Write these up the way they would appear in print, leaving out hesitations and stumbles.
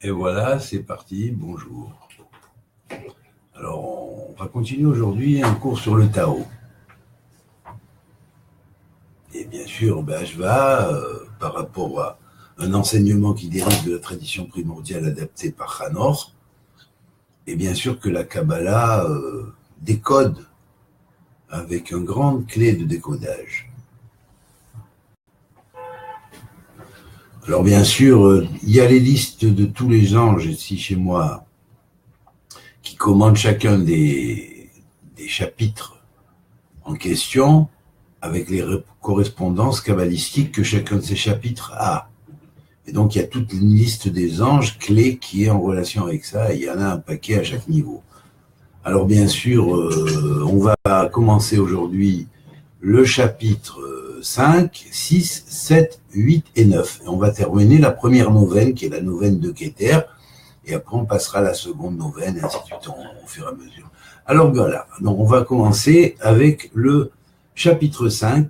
Et voilà, c'est parti, bonjour. Alors, on va continuer aujourd'hui un cours sur le Tao. Et bien sûr, Ashva, par rapport à un enseignement qui dérive de la tradition primordiale adaptée par Hanor, et bien sûr que la Kabbalah décode avec une grande clé de décodage. Alors bien sûr, il y a les listes de tous les anges ici chez moi qui commandent chacun des chapitres en question avec les correspondances kabbalistiques que chacun de ces chapitres a. Et donc il y a toute une liste des anges clés qui est en relation avec ça, et il y en a un paquet à chaque niveau. Alors bien sûr, on va commencer aujourd'hui le chapitre 5, 6, 7, 8 et 9. Et on va terminer la première neuvaine, qui est la neuvaine de Keter, et après on passera à la seconde neuvaine, et ainsi de suite, au fur et à mesure. Alors voilà, donc on va commencer avec le chapitre 5,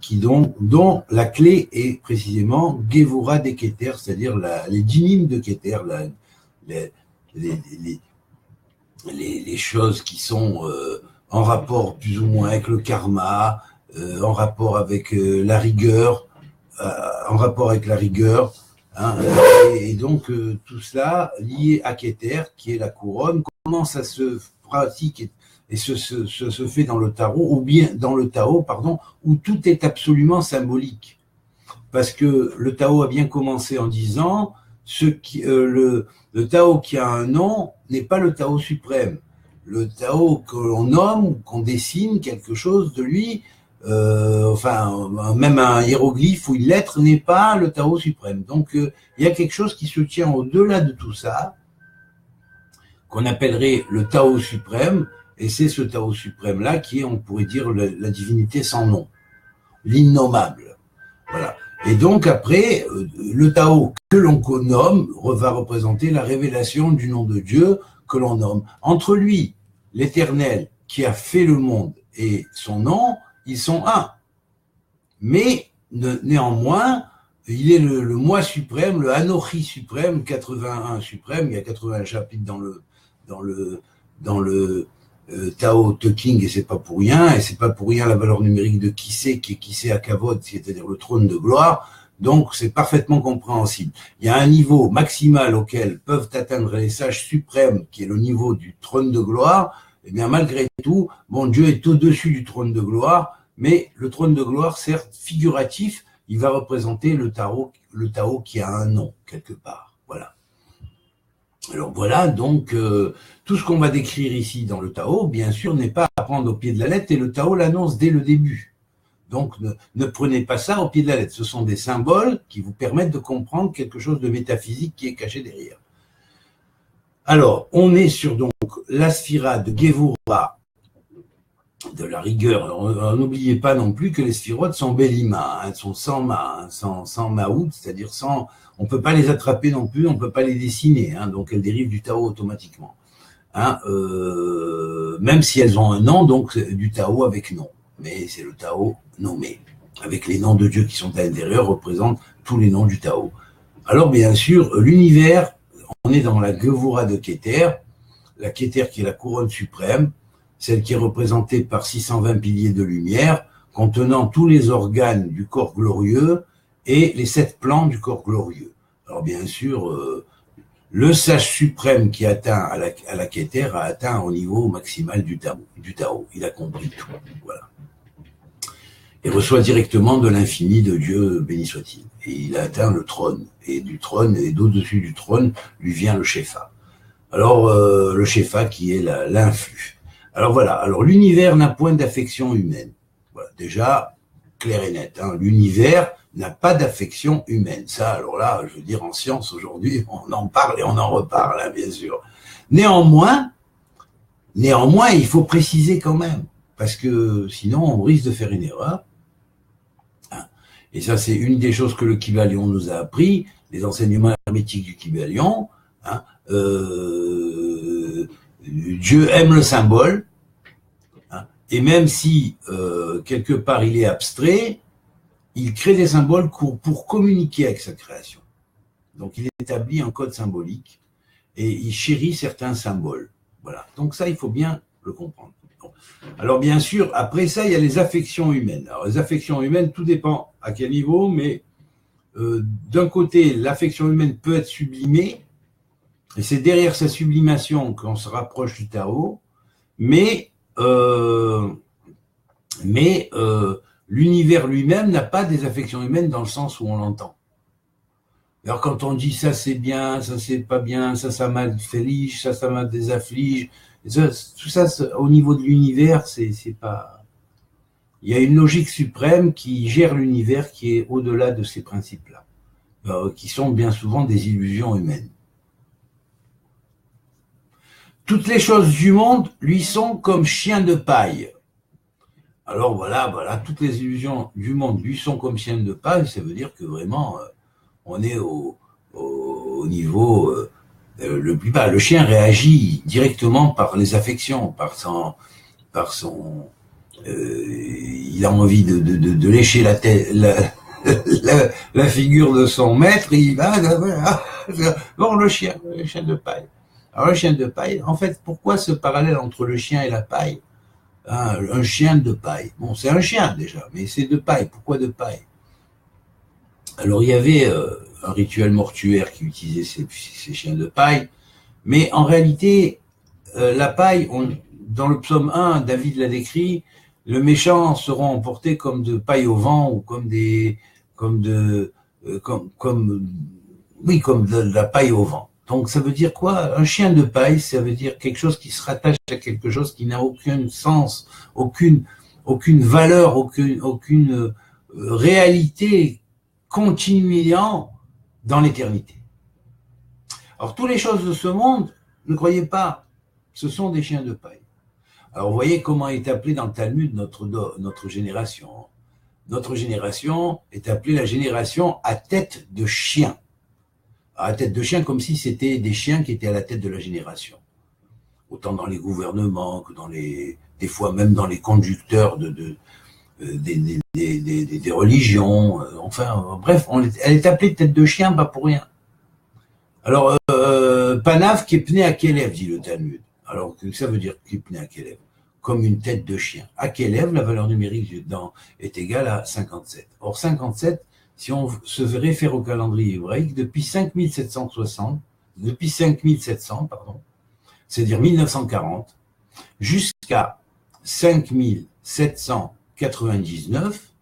dont la clé est précisément Gevura de Keter, c'est-à-dire les dynimes de Keter, les choses qui sont en rapport plus ou moins avec le karma, en rapport avec la rigueur, hein, et donc tout cela lié à Keter, qui est la couronne, comment ça se pratique et se fait dans le Tao, où tout est absolument symbolique. Parce que le Tao a bien commencé en disant le Tao qui a un nom n'est pas le Tao suprême. Le Tao que l'on nomme, qu'on dessine quelque chose de lui, même un hiéroglyphe ou une lettre n'est pas le Tao suprême. Donc il y a quelque chose qui se tient au-delà de tout ça, qu'on appellerait le Tao suprême, et c'est ce Tao suprême-là qui est, on pourrait dire, la divinité sans nom, l'innommable. Voilà. Et donc après, le Tao que l'on nomme va représenter la révélation du nom de Dieu que l'on nomme. Entre lui, l'Éternel, qui a fait le monde, et son nom, ils sont un. Mais néanmoins, il est le moi suprême, le Anochi suprême, 81 suprême. Il y a 80 chapitres dans le Tao Te King, et c'est pas pour rien, la valeur numérique de Kisé, qui est Kisé à Kavod, c'est-à-dire le trône de gloire. Donc c'est parfaitement compréhensible. Il y a un niveau maximal auquel peuvent atteindre les sages suprêmes, qui est le niveau du trône de gloire. Et bien malgré tout, bon, Dieu est au-dessus du trône de gloire, mais le trône de gloire, certes figuratif, il va représenter le Tao qui a un nom quelque part. Voilà. Alors voilà, donc tout ce qu'on va décrire ici dans le Tao, bien sûr, n'est pas à prendre au pied de la lettre, et le Tao l'annonce dès le début. Donc ne prenez pas ça au pied de la lettre. Ce sont des symboles qui vous permettent de comprendre quelque chose de métaphysique qui est caché derrière. Alors, on est sur donc la sphira de Gevura, de la rigueur. N'oubliez pas non plus que les sphirotes sont Bélima, elles sont sans ma, sans maout, c'est-à-dire sans... On ne peut pas les attraper non plus, on ne peut pas les dessiner, hein, donc elles dérivent du Tao automatiquement. Hein, même si elles ont un nom, donc du Tao avec nom. Mais c'est le Tao nommé, avec les noms de Dieu qui sont à l'intérieur, représentent tous les noms du Tao. Alors bien sûr, l'univers, on est dans la Gevura de Keter, la Keter qui est la couronne suprême, celle qui est représentée par 620 piliers de lumière, contenant tous les organes du corps glorieux et les 7 plans du corps glorieux. Alors bien sûr, le sage suprême qui atteint à la Keter a atteint au niveau maximal du Tao. Il a compris tout. Voilà. Et reçoit directement de l'infini de Dieu, béni soit-il. Et il a atteint le trône. Et du trône, et d'au-dessus du trône, lui vient le Shefa. Alors, le Shefa qui est l'influx. Alors voilà, alors l'univers n'a point d'affection humaine. Voilà, déjà, clair et net, hein, l'univers n'a pas d'affection humaine. Ça, alors là, je veux dire, en science, aujourd'hui, on en parle et on en reparle, hein, bien sûr. Néanmoins, il faut préciser quand même, parce que sinon, on risque de faire une erreur. Hein. Et ça, c'est une des choses que le Kybalion nous a appris, les enseignements hermétiques du Kybalion. Hein, Dieu aime le symbole, hein, et même si quelque part il est abstrait, il crée des symboles pour communiquer avec sa création. Donc il établit un code symbolique, et il chérit certains symboles. Voilà. Donc ça, il faut bien le comprendre. Alors bien sûr, après ça, il y a les affections humaines. Alors les affections humaines, tout dépend à quel niveau, mais d'un côté, l'affection humaine peut être sublimée, et c'est derrière sa sublimation qu'on se rapproche du Tao, mais l'univers lui-même n'a pas des affections humaines dans le sens où on l'entend. Alors quand on dit ça c'est bien, ça c'est pas bien, ça m'afflige, ça m'a désafflige, tout ça au niveau de l'univers, c'est pas. Il y a une logique suprême qui gère l'univers qui est au-delà de ces principes-là, qui sont bien souvent des illusions humaines. Toutes les choses du monde lui sont comme chiens de paille. Alors voilà, toutes les illusions du monde lui sont comme chiens de paille, ça veut dire que vraiment, on est au niveau le plus bas. Le chien réagit directement par les affections, il a envie de lécher la tête, la figure de son maître, il va, bon, le chien de paille. Alors le chien de paille, en fait, pourquoi ce parallèle entre le chien et la paille? Un chien de paille. Bon, c'est un chien déjà, mais c'est de paille. Pourquoi de paille? Alors il y avait un rituel mortuaire qui utilisait ces chiens de paille, mais en réalité, la paille, dans le psaume 1, David l'a décrit, le méchant sera emporté comme de paille au vent ou comme de la paille au vent. Donc ça veut dire quoi? Un chien de paille, ça veut dire quelque chose qui se rattache à quelque chose qui n'a aucun sens, aucune valeur, aucune réalité continuant dans l'éternité. Alors toutes les choses de ce monde, ne croyez pas, ce sont des chiens de paille. Alors vous voyez comment est appelée dans le Talmud notre génération. Notre génération est appelée la génération à tête de chien. À tête de chien, comme si c'était des chiens qui étaient à la tête de la génération. Autant dans les gouvernements que des fois même dans les conducteurs des religions. Enfin, bref, elle est appelée tête de chien, pas pour rien. Alors, Panav qui est pné à Kélev, dit le Talmud. Alors, ça veut dire qui est pné à Kélev? Comme une tête de chien. À Kélev, la valeur numérique est égale à 57. Or, 57, si on se réfère au calendrier hébraïque, depuis 5700, c'est-à-dire 1940, jusqu'à 5799,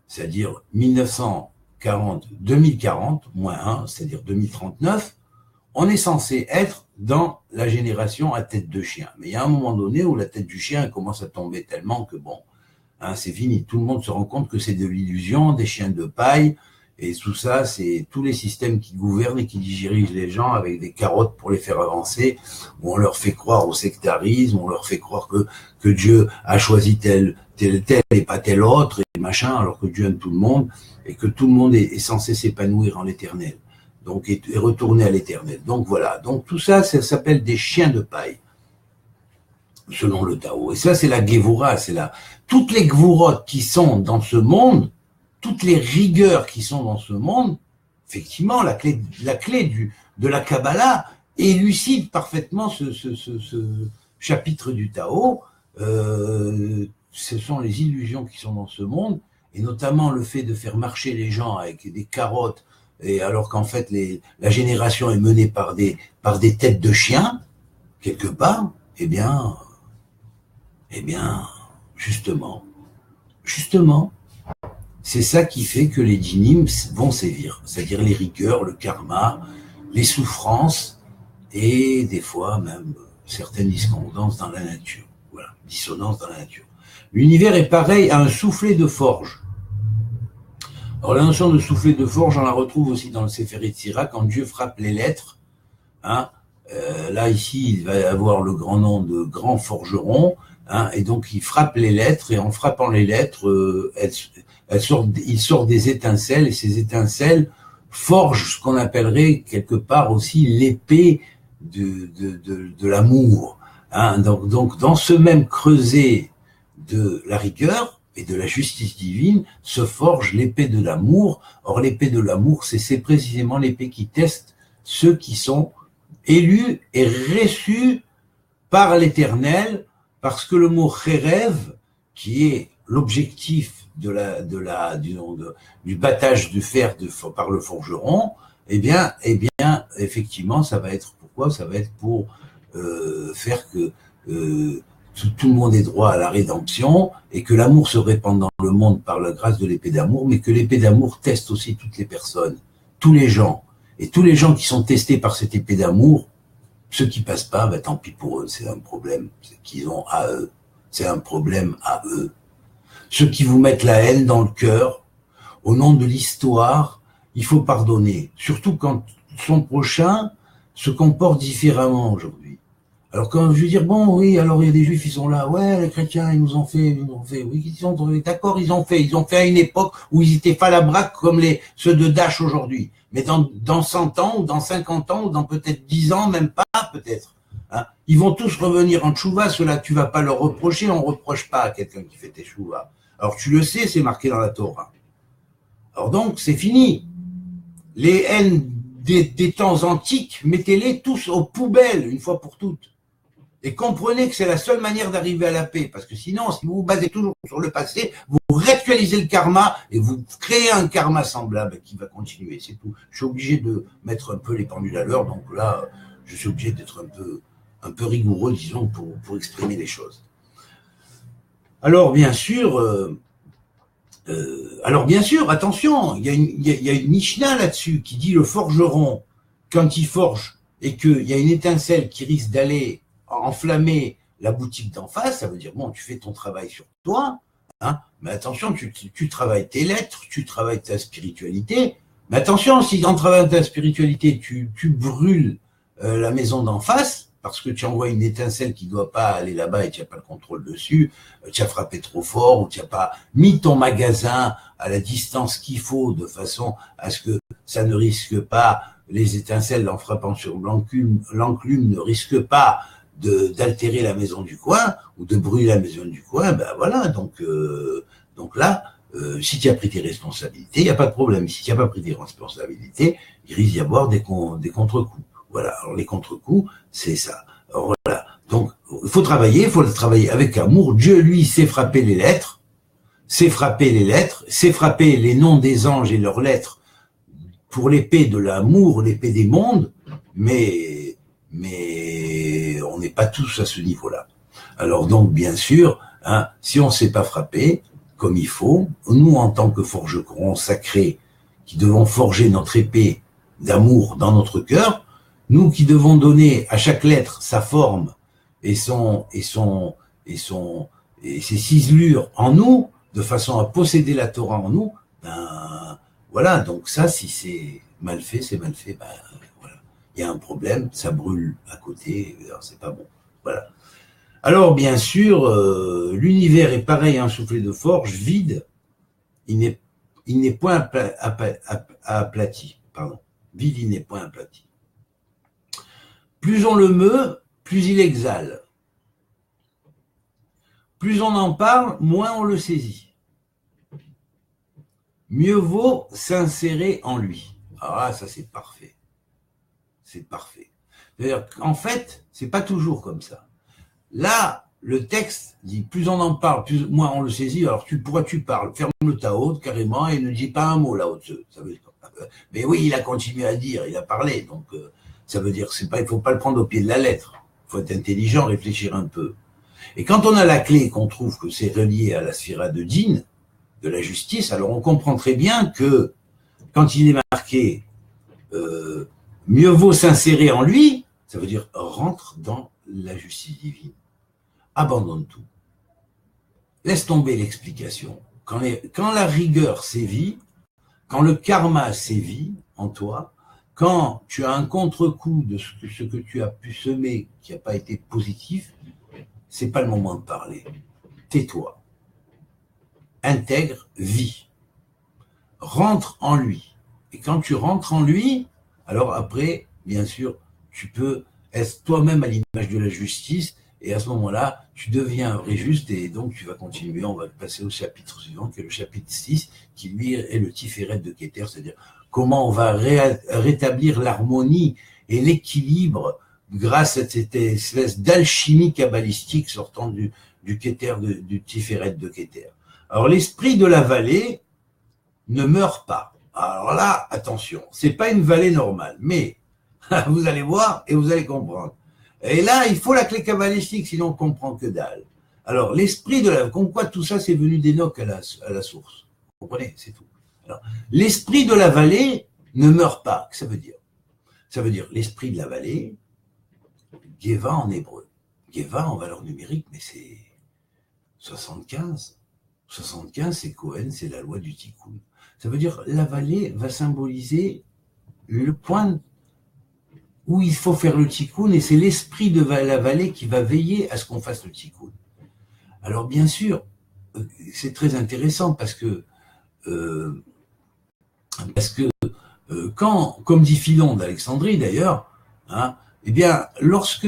c'est-à-dire 2040, moins 1, c'est-à-dire 2039, on est censé être dans la génération à tête de chien. Mais il y a un moment donné où la tête du chien commence à tomber tellement que bon, c'est fini. Tout le monde se rend compte que c'est de l'illusion, des chiens de paille, et tout ça, c'est tous les systèmes qui gouvernent et qui dirigent les gens avec des carottes pour les faire avancer, où on leur fait croire au sectarisme, on leur fait croire que Dieu a choisi tel et pas tel autre, et machin, alors que Dieu aime tout le monde, et que tout le monde est censé s'épanouir en l'éternel. Donc, et retourner à l'éternel. Donc voilà. Donc tout ça, ça s'appelle des chiens de paille, selon le Tao. Et ça, c'est la Gevura, toutes les Gvurot qui sont dans ce monde, toutes les rigueurs qui sont dans ce monde, effectivement, la clé de la Kabbalah élucide parfaitement ce chapitre du Tao. Ce sont les illusions qui sont dans ce monde, et notamment le fait de faire marcher les gens avec des carottes, et alors qu'en fait la génération est menée par des têtes de chiens, quelque part, eh bien, justement, c'est ça qui fait que les djinim vont sévir, c'est-à-dire les rigueurs, le karma, les souffrances, et des fois même certaines discordances dans la nature. Voilà, dissonance dans la nature. L'univers est pareil à un soufflet de forge. Alors la notion de soufflet de forge, on la retrouve aussi dans le Sefer Yetzira, quand Dieu frappe les lettres. Là, ici, il va y avoir le grand nom de grand forgeron, et donc il frappe les lettres, et en frappant les lettres, il sort des étincelles, et ces étincelles forgent ce qu'on appellerait quelque part aussi l'épée de l'amour. Donc dans ce même creuset de la rigueur et de la justice divine se forge l'épée de l'amour. Or l'épée de l'amour, c'est précisément l'épée qui teste ceux qui sont élu et reçu par l'Éternel, parce que le mot Khérev, qui est l'objectif du battage du fer par le forgeron, eh bien, effectivement, ça va être pourquoi? Ça va être pour faire que tout le monde ait droit à la rédemption et que l'amour se répande dans le monde par la grâce de l'épée d'amour, mais que l'épée d'amour teste aussi toutes les personnes, tous les gens. Et tous les gens qui sont testés par cette épée d'amour, ceux qui passent pas, ben, tant pis pour eux, c'est un problème qu'ils ont à eux. C'est un problème à eux. Ceux qui vous mettent la haine dans le cœur, au nom de l'histoire, il faut pardonner. Surtout quand son prochain se comporte différemment aujourd'hui. Alors quand je veux dire, bon, oui, alors il y a des juifs, ils sont là, ouais, les chrétiens, ils nous ont fait, oui, d'accord, ils ont fait à une époque où ils étaient falabraques comme ceux de Daesh aujourd'hui. Mais dans 100 ans, ou dans 50 ans, ou dans peut-être 10 ans, même pas, peut-être. Hein, ils vont tous revenir en tchouva, ceux-là, tu vas pas leur reprocher, on reproche pas à quelqu'un qui fait tchouva. Alors tu le sais, c'est marqué dans la Torah. Alors donc, c'est fini. Les haines des temps antiques, mettez-les tous aux poubelles, une fois pour toutes. Et comprenez que c'est la seule manière d'arriver à la paix, parce que sinon, si vous vous basez toujours sur le passé, vous réactualisez le karma et vous créez un karma semblable qui va continuer, c'est tout. Je suis obligé de mettre un peu les pendules à l'heure, donc là, je suis obligé d'être un peu rigoureux, disons, pour exprimer les choses. Alors, bien sûr, attention, il y a une Mishnah là-dessus qui dit le forgeron, quand il forge et qu'il y a une étincelle qui risque d'aller enflammer la boutique d'en face, ça veut dire, bon, tu fais ton travail sur toi, hein, mais attention, tu travailles tes lettres, tu travailles ta spiritualité, mais attention, si en travaillant ta spiritualité, tu brûles la maison d'en face, parce que tu envoies une étincelle qui ne doit pas aller là-bas et tu n'as pas le contrôle dessus, tu as frappé trop fort, ou tu n'as pas mis ton magasin à la distance qu'il faut, de façon à ce que ça ne risque pas, les étincelles en frappant sur l'enclume ne risquent pas d'altérer la maison du coin ou de brûler la maison du coin, ben voilà, donc là, si tu as pris tes responsabilités, il n'y a pas de problème. Si tu n'as pas pris tes responsabilités, il risque d'y avoir des contre-coups. Voilà, alors les contre-coups, c'est ça. Alors voilà, donc il faut le travailler avec amour. Dieu, lui, sait frapper les lettres, sait frapper les noms des anges et leurs lettres pour l'épée de l'amour, l'épée des mondes, mais on n'est pas tous à ce niveau-là. Alors donc, bien sûr, hein, si on ne sait pas frapper comme il faut, nous, en tant que forgerons sacrés, qui devons forger notre épée d'amour dans notre cœur, nous qui devons donner à chaque lettre sa forme et ses ciselures en nous, de façon à posséder la Torah en nous, ben voilà, donc ça, si c'est mal fait, ben voilà. Il y a un problème, ça brûle à côté, alors c'est pas bon. Voilà. Alors, bien sûr, l'univers est pareil à un soufflet de forge, vide, il n'est point aplati. Pardon. Vide, il n'est point aplati. Plus on le meut, plus il exhale. Plus on en parle, moins on le saisit. Mieux vaut s'insérer en lui. Ah, ça c'est parfait. C'est parfait. C'est-à-dire qu'en fait, c'est pas toujours comme ça. Là, le texte dit plus on en parle, moins on le saisit. Alors tu parles, ferme le Tao carrément et ne dis pas un mot là-haut. Mais oui, il a continué à dire, il a parlé, donc ça veut dire il faut pas le prendre au pied de la lettre. Il faut être intelligent, réfléchir un peu. Et quand on a la clé et qu'on trouve que c'est relié à la sphira de Din, de la justice, alors on comprend très bien que quand il est marqué mieux vaut s'insérer en lui, ça veut dire rentre dans la justice divine. Abandonne tout. Laisse tomber l'explication. Quand la rigueur sévit, quand le karma sévit en toi, quand tu as un contre-coup de ce que tu as pu semer qui n'a pas été positif, c'est pas le moment de parler. Tais-toi. Intègre, vis. Rentre en lui. Et quand tu rentres en lui, alors après, bien sûr, tu peux être toi-même à l'image de la justice, et à ce moment-là, tu deviens un vrai juste, et donc tu vas continuer. On va passer au chapitre suivant, qui est le chapitre 6, qui lui est le Tiferet de Keter, c'est-à-dire comment on va rétablir l'harmonie et l'équilibre grâce à cette espèce d'alchimie kabbalistique sortant du Keter, du Tiferet de Keter. Alors l'esprit de la vallée ne meurt pas. Alors là, attention, c'est pas une vallée normale, mais vous allez voir et vous allez comprendre. Et là, il faut la clé kabbalistique, sinon on comprend que dalle. Alors l'esprit de la, comme quoi tout ça c'est venu d'Enoch à la source. Vous comprenez, c'est tout. Alors, l'esprit de la vallée ne meurt pas. Qu'est-ce que ça veut dire? Ça veut dire l'esprit de la vallée, Geva en hébreu. Geva en valeur numérique, mais c'est 75. 75, c'est Cohen, c'est la loi du Tikkun. Ça veut dire la vallée va symboliser le point où il faut faire le Tikkun, et c'est l'esprit de la vallée qui va veiller à ce qu'on fasse le Tikkun. Alors bien sûr, c'est très intéressant parce que quand, comme dit Philon d'Alexandrie d'ailleurs, hein, eh bien, lorsque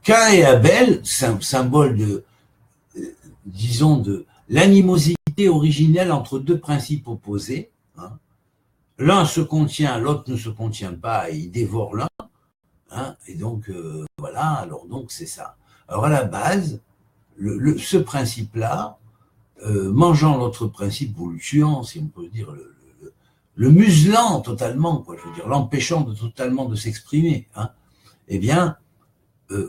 Caïn et Abel, symbole de, disons, de l'animosité originelle entre deux principes opposés, hein, l'un se contient, l'autre ne se contient pas, et il dévore l'un, hein, et donc voilà, alors donc c'est ça. Alors à la base, ce principe-là, mangeant l'autre principe ou le tuant, si on peut dire, le muselant totalement, quoi, je veux dire, l'empêchant totalement de s'exprimer, hein, eh bien,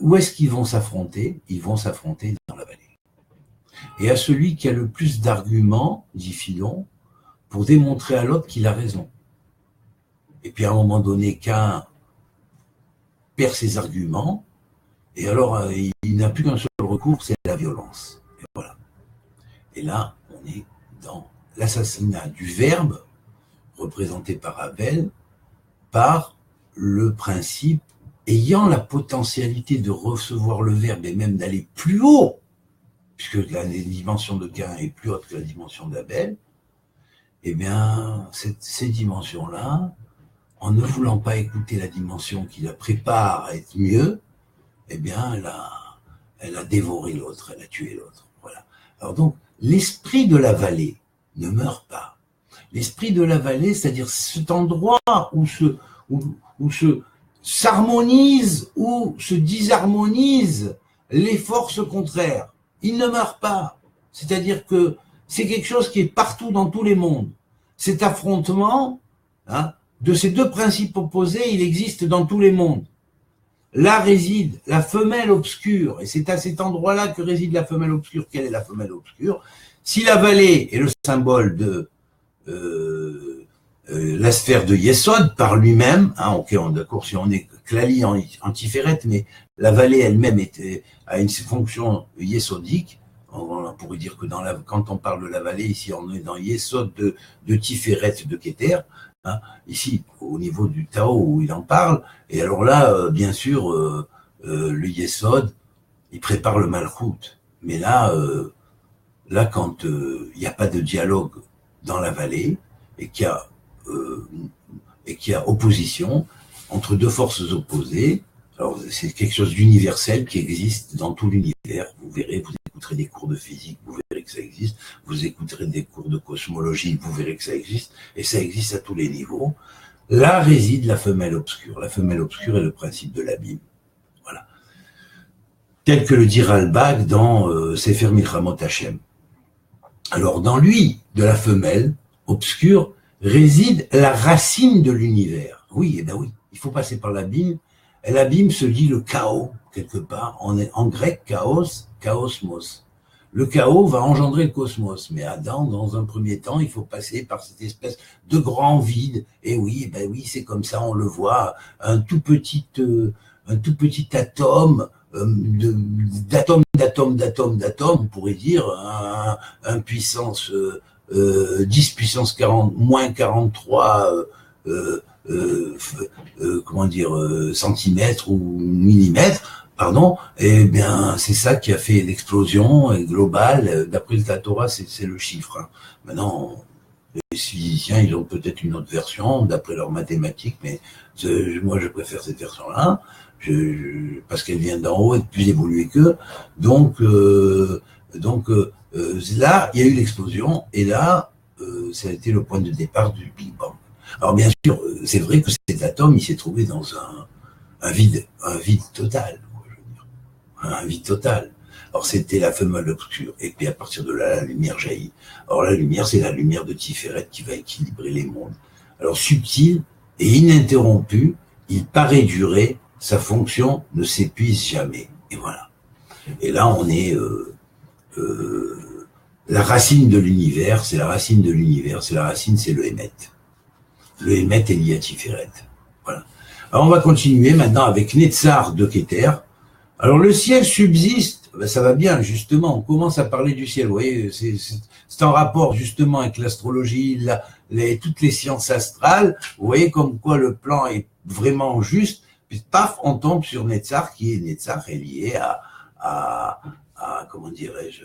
où est-ce qu'ils vont s'affronter? Ils vont s'affronter dans la vallée. Et à celui qui a le plus d'arguments, dit Philon, pour démontrer à l'autre qu'il a raison. Et puis à un moment donné, Caïn perd ses arguments, et alors il n'a plus qu'un seul recours, c'est la violence. Et voilà. Et là, on est dans l'assassinat du Verbe, représenté par Abel, par le principe ayant la potentialité de recevoir le Verbe et même d'aller plus haut, puisque la dimension de Caïn est plus haute que la dimension d'Abel, eh bien, ces dimensions-là, en ne voulant pas écouter la dimension qui la prépare à être mieux, eh bien, elle a dévoré l'autre, elle a tué l'autre. Voilà. Alors donc, l'esprit de la vallée ne meurt pas. L'esprit de la vallée, c'est-à-dire cet endroit où s'harmonisent ou se disharmonisent les forces contraires, il ne meurt pas. C'est-à-dire que c'est quelque chose qui est partout dans tous les mondes. Cet affrontement, hein, de ces deux principes opposés, il existe dans tous les mondes. Là réside la femelle obscure, et c'est à cet endroit-là que réside la femelle obscure. Quelle est la femelle obscure? Si la vallée est le symbole de la sphère de Yesod par lui-même, hein, ok, d'accord, si on est Klali en Tiferet, mais la vallée elle-même a une fonction yesodique. On pourrait dire que quand on parle de la vallée, ici on est dans Yesod de Tiferet de Keter, hein, ici au niveau du Tao où il en parle, et alors là, bien sûr, le Yesod, il prépare le Malchut, mais là quand il n'y a pas de dialogue dans la vallée, et qu'il y a opposition entre deux forces opposées, alors c'est quelque chose d'universel qui existe dans tout l'univers. Vous verrez, vous écouterez des cours de physique, vous verrez que ça existe. Vous écouterez des cours de cosmologie, vous verrez que ça existe. Et ça existe à tous les niveaux. Là réside la femelle obscure. La femelle obscure est le principe de l'abîme. Voilà. Tel que le dit Ralbag dans Sefer Milchamot Hashem. Alors dans lui, de la femelle obscure, réside la racine de l'univers. Oui, eh ben oui, il faut passer par l'abîme. Et l'abîme se dit le chaos, quelque part. En grec, chaos, chaosmos. Le chaos va engendrer le cosmos. Mais Adam, dans un premier temps, il faut passer par cette espèce de grand vide. Et oui, eh ben oui, c'est comme ça, on le voit. Un tout petit atome, d'atome, on pourrait dire, un puissance 10 puissance 40, moins 43 centimètres ou millimètres, pardon, et bien c'est ça qui a fait l'explosion globale. D'après la Torah, c'est le chiffre. Hein. Maintenant, les physiciens, ils ont peut-être une autre version d'après leurs mathématiques, mais moi je préfère cette version-là, parce qu'elle vient d'en haut, et plus évoluée qu'eux. Donc là, il y a eu l'explosion, et là, ça a été le point de départ du Big Bang. Alors bien sûr, c'est vrai que cet atome, il s'est trouvé dans un vide total, quoi, je veux dire. Un vide total. Alors c'était la fameuse obscure, et puis à partir de là, la lumière jaillit. Alors la lumière, c'est la lumière de Tiferet qui va équilibrer les mondes. Alors subtil et ininterrompu, il paraît durer, sa fonction ne s'épuise jamais. Et voilà. Et là, on est la racine de l'univers, c'est la racine de l'univers, c'est la racine, c'est le Hémet. Le Hémet est lié à Tiferet. Voilà. Alors on va continuer maintenant avec Netzar de Keter. Alors le ciel subsiste, ben ça va bien justement, on commence à parler du ciel, vous voyez, c'est en rapport justement avec l'astrologie, toutes les sciences astrales, vous voyez comme quoi le plan est vraiment juste, puis paf, on tombe sur Netzar, Netzar est lié à comment dirais-je,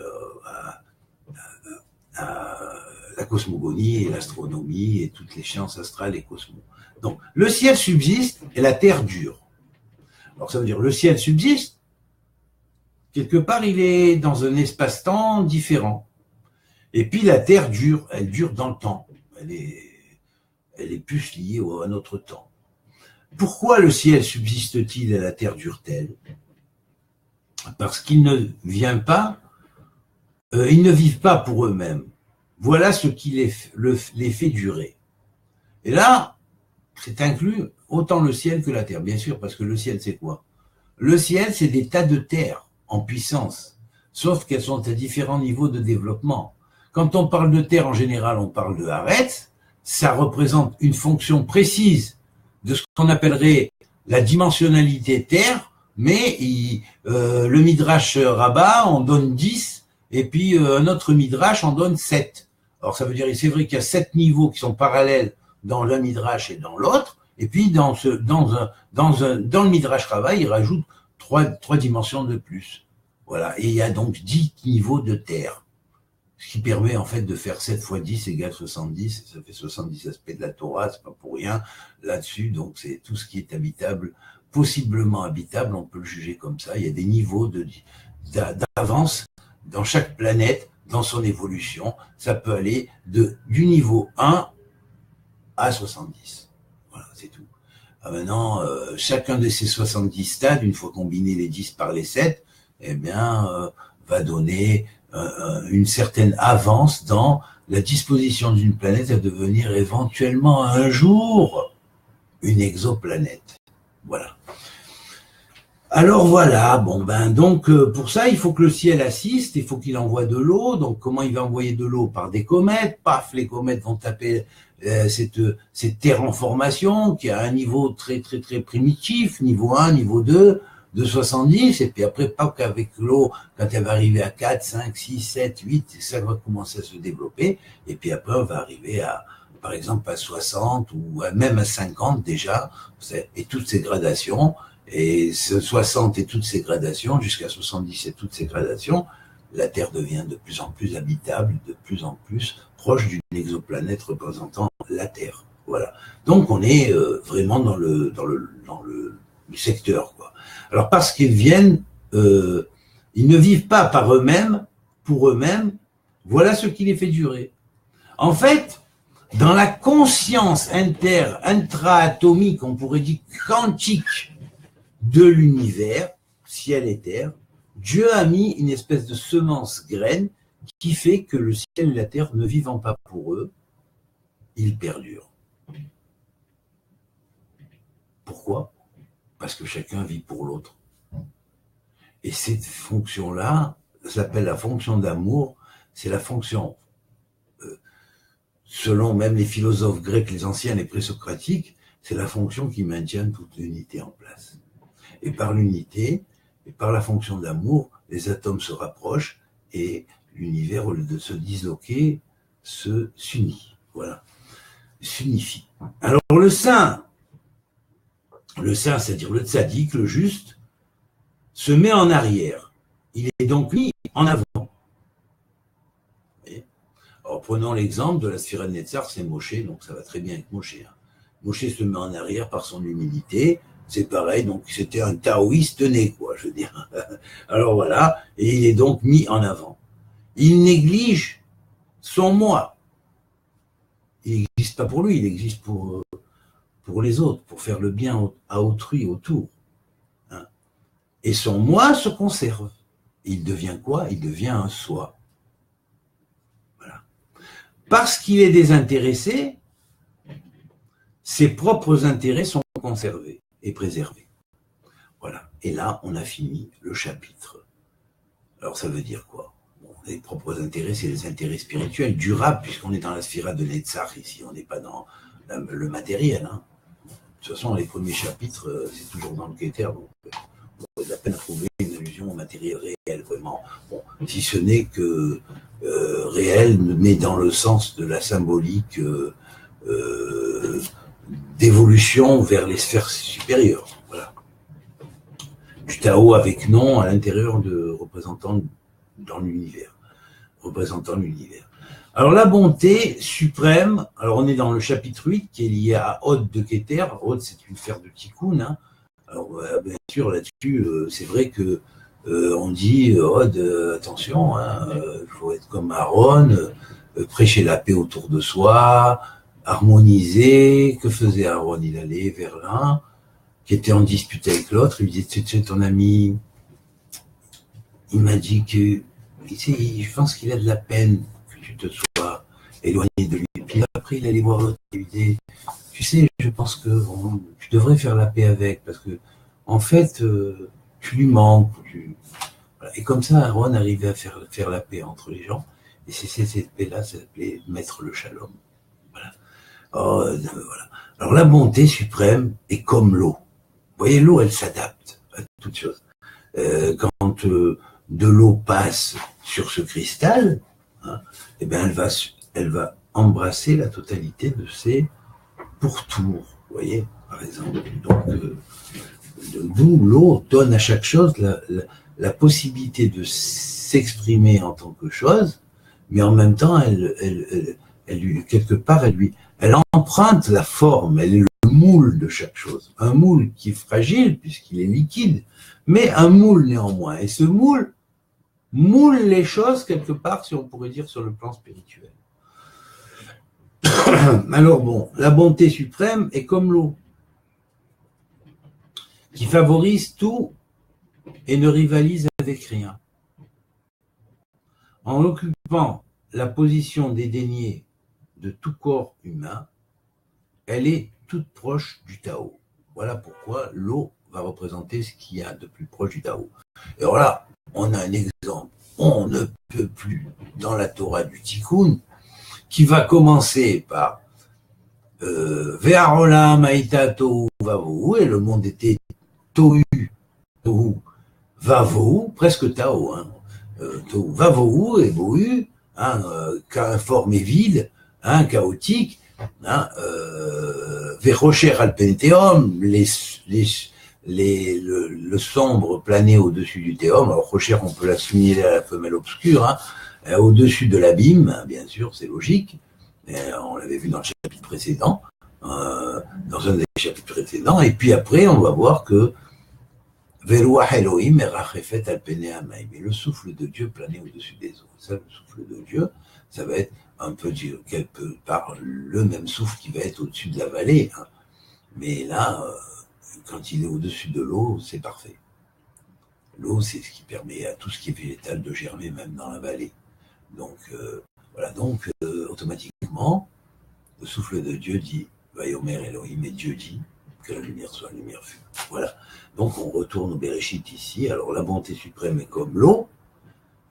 à la cosmogonie et l'astronomie et toutes les sciences astrales et cosmos. Donc le ciel subsiste et la terre dure. Alors ça veut dire le ciel subsiste, quelque part, il est dans un espace-temps différent. Et puis la Terre dure, elle dure dans le temps. Elle est plus liée à notre temps. Pourquoi le ciel subsiste-t-il et la Terre dure-t-elle? Parce qu'ils ne viennent pas, ils ne vivent pas pour eux-mêmes. Voilà ce qui les fait durer. Et là, c'est inclus autant le ciel que la Terre, bien sûr, parce que le ciel, c'est quoi? Le ciel, c'est des tas de terres en puissance, sauf qu'elles sont à différents niveaux de développement. Quand on parle de terre, en général, on parle de Haaretz, ça représente une fonction précise de ce qu'on appellerait la dimensionnalité terre, mais le Midrash Rabbah en donne 10, et puis un autre Midrash en donne 7. Alors ça veut dire, c'est vrai qu'il y a 7 niveaux qui sont parallèles dans l'un Midrash et dans l'autre, et puis dans le Midrash Rabbah, il rajoute trois dimensions de plus. Voilà. Et il y a donc 10 niveaux de terre. Ce qui permet en fait de faire 7 fois 10 égale 70. Ça fait 70 aspects de la Torah, c'est pas pour rien là-dessus. Donc c'est tout ce qui est habitable, possiblement habitable, on peut le juger comme ça. Il y a des niveaux d'avance dans chaque planète, dans son évolution. Ça peut aller du niveau 1 à 70. Voilà, c'est tout. Maintenant, chacun de ces 70 stades, une fois combiné les 10 par les 7, eh bien, va donner une certaine avance dans la disposition d'une planète à devenir éventuellement un jour une exoplanète. Voilà. Alors voilà, bon ben donc pour ça il faut que le ciel assiste, il faut qu'il envoie de l'eau. Donc comment il va envoyer de l'eau? Par des comètes. Paf, les comètes vont taper cette terre en formation qui a un niveau très très très primitif, niveau 1, niveau 2, de 70, et puis après, pas qu'avec l'eau, quand elle va arriver à 4, 5, 6, 7, 8, ça va commencer à se développer, et puis après, on va arriver à, par exemple, à 60, ou même à 50 déjà, et toutes ces gradations, et ce 60 et toutes ces gradations, jusqu'à 70 et toutes ces gradations, la Terre devient de plus en plus habitable, de plus en plus proche d'une exoplanète représentant la Terre. Voilà. Donc, on est vraiment dans le secteur, quoi. Alors parce qu'ils viennent, ils ne vivent pas par eux-mêmes, pour eux-mêmes, voilà ce qui les fait durer. En fait, dans la conscience intra-atomique, on pourrait dire quantique de l'univers, ciel et terre, Dieu a mis une espèce de semence graine qui fait que le ciel et la terre, ne vivant pas pour eux, ils perdurent. Pourquoi ? Parce que chacun vit pour l'autre. Et cette fonction-là, ça s'appelle la fonction d'amour, c'est la fonction, selon même les philosophes grecs, les anciens, les présocratiques, c'est la fonction qui maintient toute l'unité en place. Et par l'unité, et par la fonction d'amour, les atomes se rapprochent et l'univers, au lieu de se disloquer, s'unit. Voilà, s'unifie. Alors le saint, c'est-à-dire le tzaddik, le juste, se met en arrière. Il est donc mis en avant. Alors prenons l'exemple de la sphira de Netzar, c'est Moshe, donc ça va très bien avec Moshe. Moshe se met en arrière par son humilité, c'est pareil, donc c'était un taoïste né, quoi, je veux dire. Alors voilà, et il est donc mis en avant. Il néglige son moi. il n'existe pas pour lui, il existe pour les autres, pour faire le bien à autrui autour. Hein. Et son moi se conserve. Il devient quoi? Il devient un soi. Voilà. Parce qu'il est désintéressé, ses propres intérêts sont conservés et préservés. Voilà. Et là, on a fini le chapitre. Alors, ça veut dire quoi? Bon, les propres intérêts, c'est les intérêts spirituels, durables, puisqu'on est dans la sphira de Netzach ici, on n'est pas dans le matériel. Hein. De toute façon, les premiers chapitres, c'est toujours dans le Keter, donc on a de la peine à trouver une allusion au matériel réel, vraiment. Bon, si ce n'est que réel, mais dans le sens de la symbolique d'évolution vers les sphères supérieures. Voilà. Du Tao avec nom à l'intérieur de représentants dans l'univers, représentant l'univers. Alors la bonté suprême, alors on est dans le chapitre 8 qui est lié à Hod de Keter. Hod, c'est une sphère de Tikkun. Hein. Alors bien sûr là-dessus, c'est vrai que on dit Hod, attention, il faut être comme Aaron, prêcher la paix autour de soi, harmoniser. Que faisait Aaron? Il allait vers l'un qui était en dispute avec l'autre, il lui disait, tu sais, ton ami, il m'a dit que, tu sais, je pense qu'il a de la peine que tu te sois éloigné de lui. Et puis après, il allait voir l'autre et lui disait, tu sais, je pense que tu devrais faire la paix avec, parce que, en fait, tu lui manques. Voilà. Et comme ça, Aaron arrivait à faire la paix entre les gens, et c'est cette paix-là, ça s'appelait mettre le shalom. Voilà. Voilà. Alors la bonté suprême est comme l'eau. Vous voyez, l'eau, elle s'adapte à toutes choses. Quand de l'eau passe sur ce cristal, hein, eh bien, elle va embrasser la totalité de ses pourtours. Vous voyez, par exemple. Donc, d'où l'eau donne à chaque chose la possibilité de s'exprimer en tant que chose, mais en même temps, quelque part, elle emprunte la forme, elle est le moule de chaque chose. Un moule qui est fragile puisqu'il est liquide, mais un moule néanmoins. Et ce moule les choses quelque part, si on pourrait dire, sur le plan spirituel. Alors bon, la bonté suprême est comme l'eau, qui favorise tout et ne rivalise avec rien. En occupant la position dédaignée de tout corps humain, elle est toute proche du Tao. Voilà pourquoi l'eau va représenter ce qu'il y a de plus proche du Tao. Et voilà, on a un exemple, on ne peut plus, dans la Torah du Tikkun, qui va commencer par Ve'arolam haïta tohu vavohu, et le monde était tohu vavohu, presque Tao, hein, tohu vavohu et bohu, hein, forme et vide, hein, chaotique, hein, Verocher al penteum, le sombre planait au-dessus du théum. Alors Rocher, on peut l'assimiler à la femelle obscure, hein, au-dessus de l'abîme, hein, bien sûr, c'est logique. On l'avait vu dans le chapitre précédent, dans un des chapitres précédents. Et puis après, on va voir que Veruach Elohim erachefet al pene hamayim, et le souffle de Dieu planait au-dessus des eaux. Ça, le souffle de Dieu, ça va être un peu quelque part le même souffle qui va être au-dessus de la vallée. Hein. Mais là, quand il est au-dessus de l'eau, c'est parfait. L'eau, c'est ce qui permet à tout ce qui est végétal de germer, même dans la vallée. Donc, voilà, donc automatiquement, le souffle de Dieu dit, Vayomer Elohim, et Dieu dit que la lumière soit, la lumière fut. Voilà. Donc, on retourne au Bereshit ici. Alors, la bonté suprême est comme l'eau.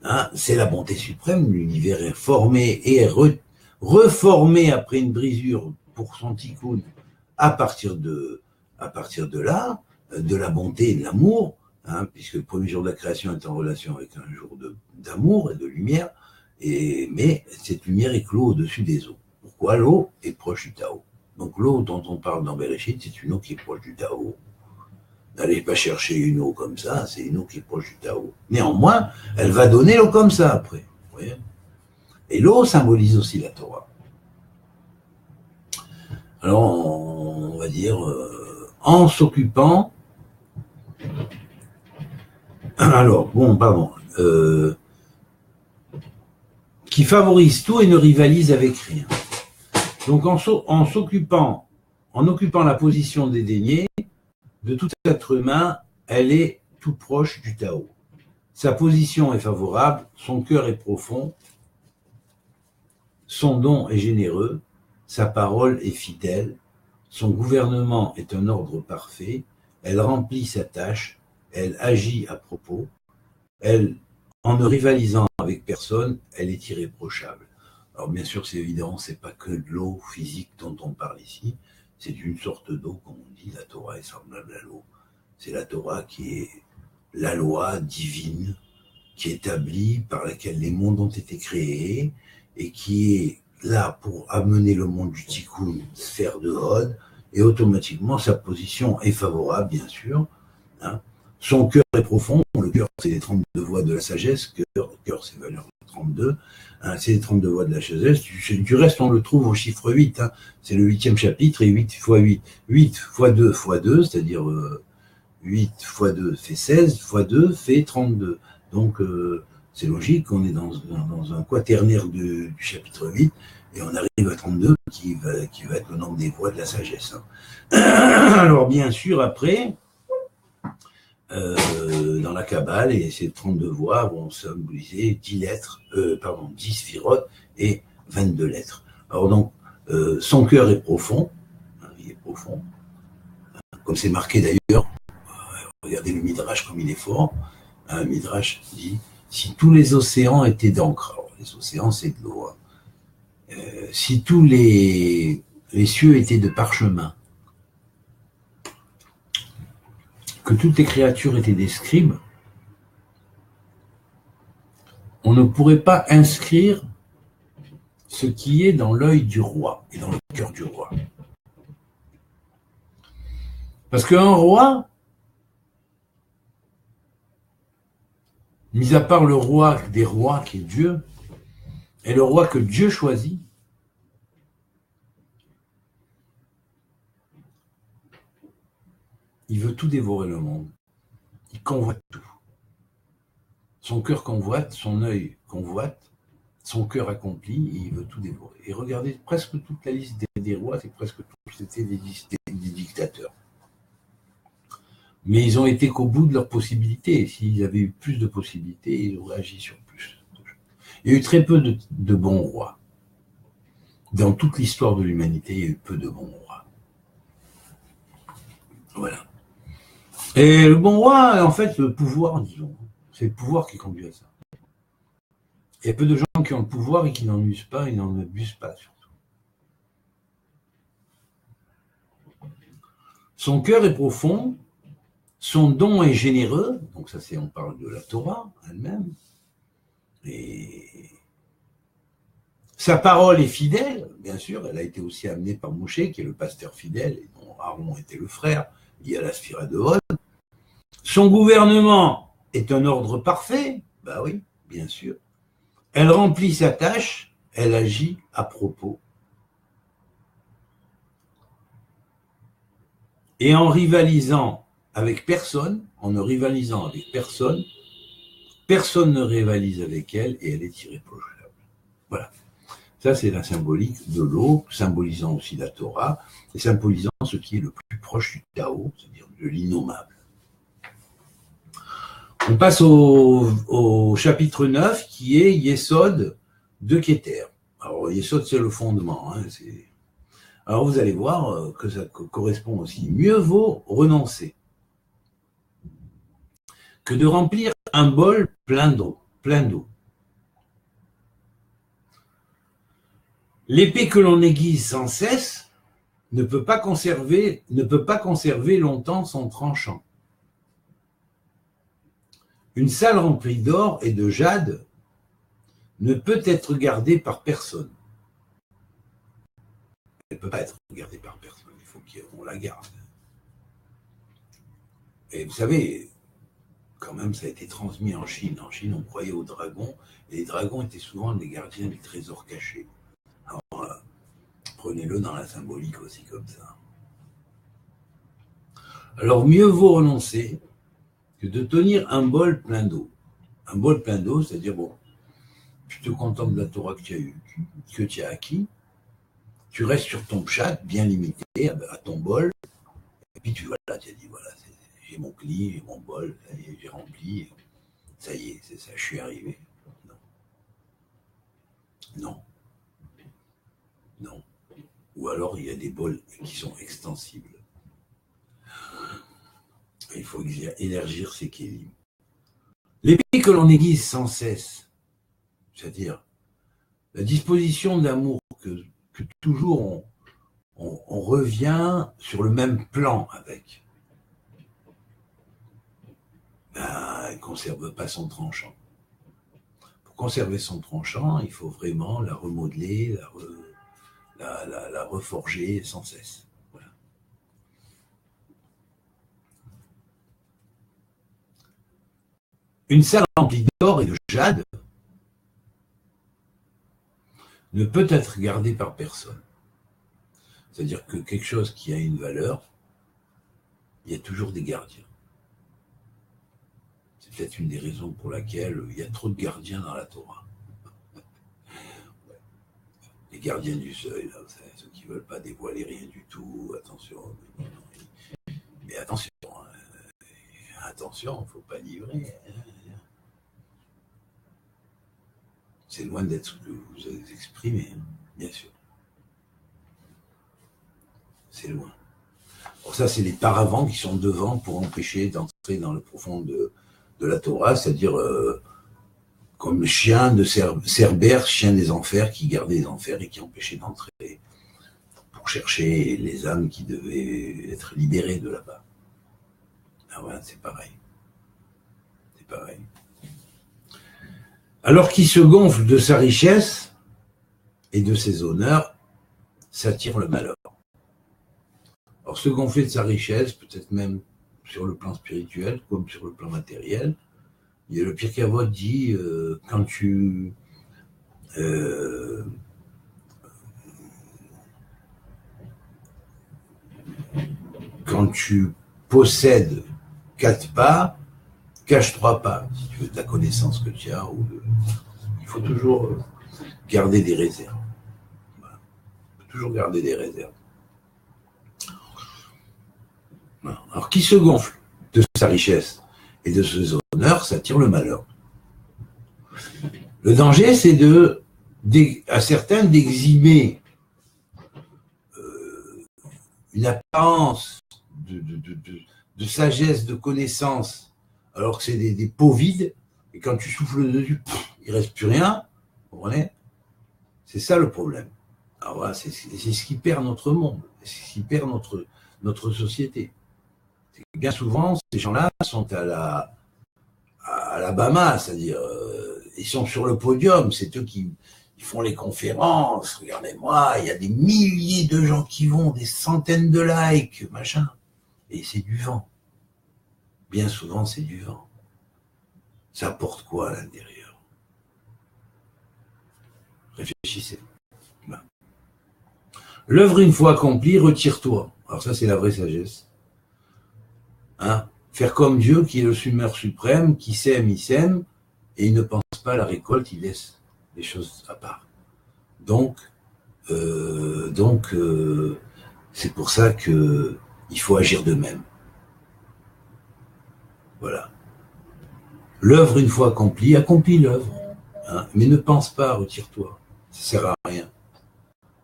Hein, c'est la bonté suprême, l'univers est formé et reformé après une brisure pour son tikkun à partir de là, de la bonté et de l'amour, hein, puisque le premier jour de la création est en relation avec un jour d'amour et de lumière, mais cette lumière éclot au-dessus des eaux. Pourquoi? L'eau est proche du Tao. Donc l'eau dont on parle dans Bereshit, c'est une eau qui est proche du Tao. N'allez pas chercher une eau comme ça, c'est une eau qui est proche du Tao. Néanmoins, elle va donner l'eau comme ça après. Vous voyez? Et l'eau symbolise aussi la Torah. Alors, on va dire, en s'occupant... Alors, bon, pardon. Qui favorise tout et ne rivalise avec rien. Donc en occupant la position dédaignée de tout être humain, elle est tout proche du Tao. Sa position est favorable, son cœur est profond, son don est généreux, sa parole est fidèle, son gouvernement est un ordre parfait, elle remplit sa tâche, elle agit à propos, elle, en ne rivalisant avec personne, elle est irréprochable. Alors bien sûr, c'est évident, c'est pas que de l'eau physique dont on parle ici, c'est une sorte d'eau, comme on dit, la Torah est semblable à l'eau. C'est la Torah qui est la loi divine, qui est établie, par laquelle les mondes ont été créés, et qui est là pour amener le monde du Tikkun, sphère de Hod, et automatiquement sa position est favorable, bien sûr. Hein. Son cœur est profond, le cœur c'est les 32 voies de la sagesse, cœur c'est valeur 32, hein, c'est les 32 voies de la sagesse, du reste on le trouve au chiffre 8, hein, c'est le 8e chapitre, et 8 fois 8, 8 fois 2 fois 2, c'est-à-dire 8 fois 2 fait 16, fois 2 fait 32. Donc c'est logique, on est dans un quaternaire du chapitre 8, et on arrive à 32, qui va être le nombre des voies de la sagesse. Hein. Alors bien sûr, après, dans la Kabbale, et ces 32 voix vont symboliser 10 lettres, 10 sphirotes et 22 lettres. Alors donc, son cœur est profond, il est profond, comme c'est marqué d'ailleurs, regardez le Midrash comme il est fort, un Midrash dit, si tous les océans étaient d'encre, alors les océans c'est de l'eau, hein. Si tous les cieux étaient de parchemin, que toutes les créatures étaient des scribes, on ne pourrait pas inscrire ce qui est dans l'œil du roi et dans le cœur du roi. Parce qu'un roi, mis à part le roi des rois qui est Dieu, et le roi que Dieu choisit, il veut tout dévorer le monde. Il convoite tout. Son cœur convoite, son œil convoite, son cœur accomplit, et il veut tout dévorer. Et regardez, presque toute la liste des rois, c'est presque tous c'était des dictateurs. Mais ils ont été qu'au bout de leurs possibilités. S'ils avaient eu plus de possibilités, ils auraient agi sur plus. Il y a eu très peu de bons rois. Dans toute l'histoire de l'humanité, il y a eu peu de bons rois. Voilà. Et le bon roi, en fait, le pouvoir, disons, c'est le pouvoir qui conduit à ça. Il y a peu de gens qui ont le pouvoir et qui n'en usent pas et n'en abusent pas, surtout. Son cœur est profond, son don est généreux, donc ça c'est, on parle de la Torah elle-même, et sa parole est fidèle, bien sûr, elle a été aussi amenée par Moshe, qui est le pasteur fidèle, et dont Aaron était le frère, il y a la sphira de Hod. Son gouvernement est un ordre parfait, bah oui, bien sûr. Elle remplit sa tâche, elle agit à propos. Et en rivalisant avec personne, personne ne rivalise avec elle et elle est irréprochable. Voilà. Ça, c'est la symbolique de l'eau, symbolisant aussi la Torah, et symbolisant ce qui est le plus proche du Tao, c'est-à-dire de l'innommable. On passe au chapitre 9, qui est Yesod de Keter. Alors, Yesod, c'est le fondement. Hein, alors, vous allez voir que ça correspond aussi. Mieux vaut renoncer que de remplir un bol plein d'eau. L'épée que l'on aiguise sans cesse ne peut pas conserver longtemps son tranchant. Une salle remplie d'or et de jade ne peut être gardée par personne. Elle ne peut pas être gardée par personne, il faut qu'on la garde. Et vous savez, quand même, ça a été transmis en Chine. En Chine, on croyait aux dragons, et les dragons étaient souvent les gardiens du trésor caché. Alors, prenez-le dans la symbolique aussi comme ça. Alors, mieux vaut renoncer que de tenir un bol plein d'eau. Un bol plein d'eau, c'est-à-dire, bon, tu te contentes de la Torah que tu as acquis, tu restes sur ton pshat, bien limité, à ton bol, et puis tu as dit, voilà, j'ai mon cli, j'ai mon bol, j'ai rempli, ça y est, c'est ça, je suis arrivé. Non. Non. Ou alors il y a des bols qui sont extensibles. Il faut élargir ses kélim. L'épée que l'on aiguise sans cesse, c'est-à-dire la disposition d'amour que toujours on revient sur le même plan avec, elle ne conserve pas son tranchant. Pour conserver son tranchant, il faut vraiment la remodeler, la reforger sans cesse. Voilà. Une salle remplie d'or et de jade ne peut être gardée par personne. C'est-à-dire que quelque chose qui a une valeur, il y a toujours des gardiens. C'est peut-être une des raisons pour laquelle il y a trop de gardiens dans la Torah. Les gardiens du seuil, là, ceux qui ne veulent pas dévoiler rien du tout, attention. Mais attention, attention, il ne faut pas livrer. C'est loin d'être ce que vous avez exprimé, bien sûr. C'est loin. Alors ça, c'est les paravents qui sont devant pour empêcher d'entrer dans le profond de la Torah, c'est-à-dire comme le chien de Cerbère, chien des enfers, qui gardait les enfers et qui empêchait d'entrer pour chercher les âmes qui devaient être libérées de là-bas. Ah voilà, c'est pareil. C'est pareil. Alors qui se gonfle de sa richesse et de ses honneurs, s'attire le malheur. Alors se gonfler de sa richesse, peut-être même sur le plan spirituel comme sur le plan matériel, et le Pirkei Avot dit quand tu possèdes 4 pas, cache 3 pas, si tu veux ta connaissance que tu as. Il faut toujours garder des réserves. Voilà. Il faut toujours garder des réserves. Voilà. Alors, qui se gonfle de sa richesse et de ses honneurs, s'attire le malheur. Le danger, c'est à certains d'exhiber une apparence de sagesse, de connaissance, alors que c'est des pots vides, et quand tu souffles dessus, il ne reste plus rien, vous comprenez? C'est ça le problème. Alors voilà, c'est ce qui perd notre monde, c'est ce qui perd notre société. Bien souvent, ces gens-là sont à la bama, c'est-à-dire ils sont sur le podium, c'est eux qui font les conférences, regardez-moi, il y a des milliers de gens qui vont, des centaines de likes, machin, et c'est du vent. Bien souvent, c'est du vent. Ça apporte quoi à l'intérieur? Réfléchissez. Ben. L'œuvre une fois accomplie, retire-toi. Alors ça, c'est la vraie sagesse. Hein? Faire comme Dieu, qui est le Semeur suprême, qui sème, il sème, et il ne pense pas à la récolte, il laisse les choses à part. Donc, c'est pour ça qu'il faut agir de même. Voilà. L'œuvre, une fois accomplie, accomplis l'œuvre. Hein, mais ne pense pas, retire-toi. Ça ne sert à rien.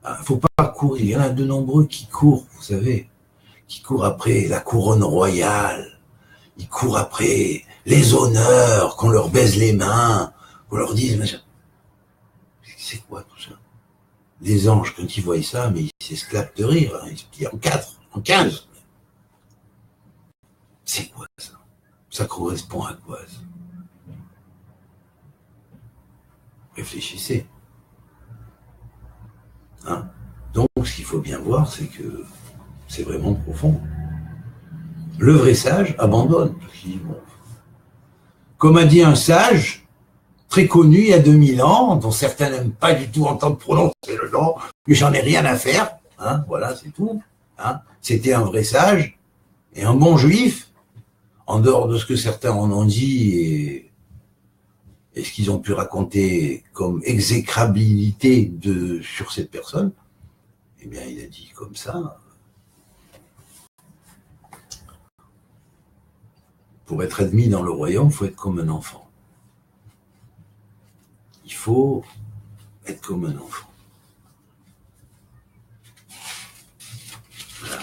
Il ne faut pas courir. Il y en a de nombreux qui courent, vous savez, qui courent après la couronne royale. Ils courent après les honneurs, qu'on leur baise les mains, qu'on leur dise, machin. C'est quoi tout ça? Les anges, quand ils voient ça, mais ils s'esclavent de rire. Hein, ils se plient en 4, en 15. C'est quoi ça? Ça correspond à quoi ça? Réfléchissez. Hein? Donc, ce qu'il faut bien voir, c'est que c'est vraiment profond. Le vrai sage abandonne. Bon. Comme a dit un sage, très connu il y a 2000 ans, dont certains n'aiment pas du tout entendre prononcer le nom, mais j'en ai rien à faire. Hein, voilà, c'est tout. Hein. C'était un vrai sage et un bon juif, en dehors de ce que certains en ont dit et ce qu'ils ont pu raconter comme exécrabilité sur cette personne. Eh bien, il a dit comme ça. Pour être admis dans le royaume, il faut être comme un enfant. Il faut être comme un enfant. Voilà.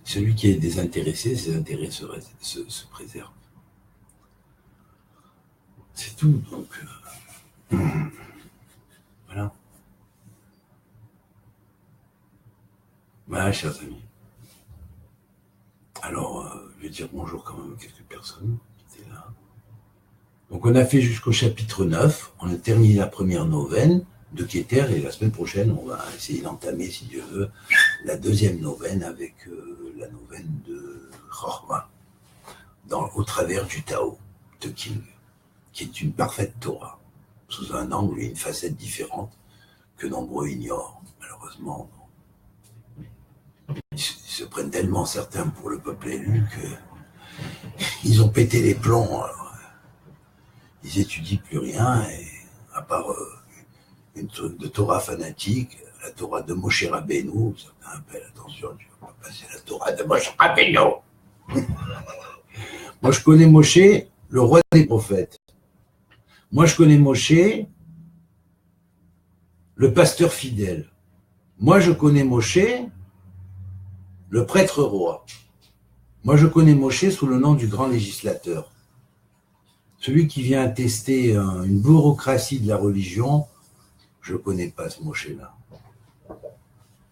Celui qui est désintéressé, ses intérêts se préservent. C'est tout. Donc, voilà. Voilà, chers amis. Alors, je vais dire bonjour quand même à quelques personnes qui étaient là. Donc, on a fait jusqu'au chapitre 9. On a terminé la première neuvaine de Keter et la semaine prochaine, on va essayer d'entamer, si Dieu veut, la deuxième neuvaine avec la neuvaine de Chorma, au travers du Tao de King, qui est une parfaite Torah, sous un angle et une facette différente que nombreux ignorent, malheureusement. Ils se prennent tellement certains pour le peuple élu qu'ils ont pété les plombs. Alors, ils étudient plus rien, et à part une truc de Torah fanatique, la Torah de Moshe Rabbeinu, certains appellent, attention, tu vas pas passer la Torah de Moshe Rabbeinu. Moi, je connais Moshe, le roi des prophètes. Moi, je connais Moshe, le pasteur fidèle. Moi, je connais Moshe, le prêtre roi. Moi, je connais Moshe sous le nom du grand législateur. Celui qui vient attester une bureaucratie de la religion, je ne connais pas ce Moshe-là.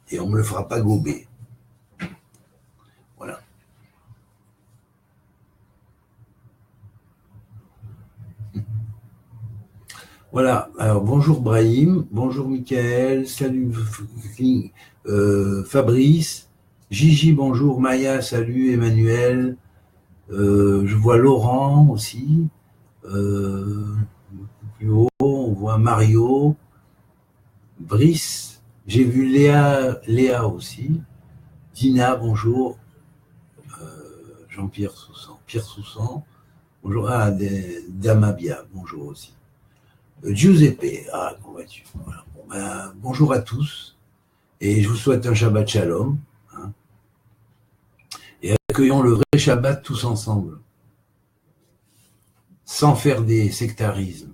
Et on ne me le fera pas gober. Voilà. Voilà. Alors, bonjour Brahim, bonjour Michael, salut Fabrice, Gigi, bonjour Maya, salut Emmanuel, je vois Laurent aussi, plus haut, on voit Mario, Brice, j'ai vu Léa aussi, Dina, bonjour, Jean-Pierre Soussan, Pierre Soussan, bonjour, Damabia, bonjour aussi. Giuseppe, comment vas-tu? Voilà. Bon, bonjour à tous, et je vous souhaite un Shabbat Shalom, hein, et accueillons le vrai Shabbat tous ensemble, sans faire des sectarismes.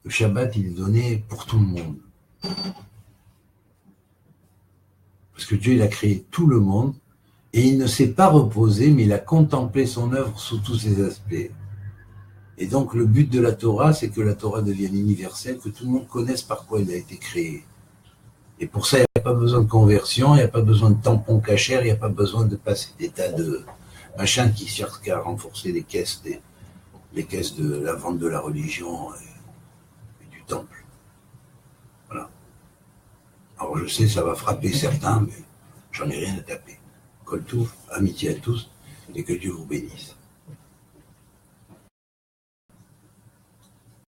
Le Shabbat, il est donné pour tout le monde. Parce que Dieu, il a créé tout le monde, et il ne s'est pas reposé, mais il a contemplé son œuvre sous tous ses aspects. Et donc, le but de la Torah, c'est que la Torah devienne universelle, que tout le monde connaisse par quoi elle a été créée. Et pour ça, il n'y a pas besoin de conversion, il n'y a pas besoin de tampons cachers, il n'y a pas besoin de passer des tas de machins qui cherchent à renforcer les caisses de la vente de la religion et du temple. Voilà. Alors, je sais, ça va frapper certains, mais j'en ai rien à taper. Coltouf, amitié à tous, et que Dieu vous bénisse.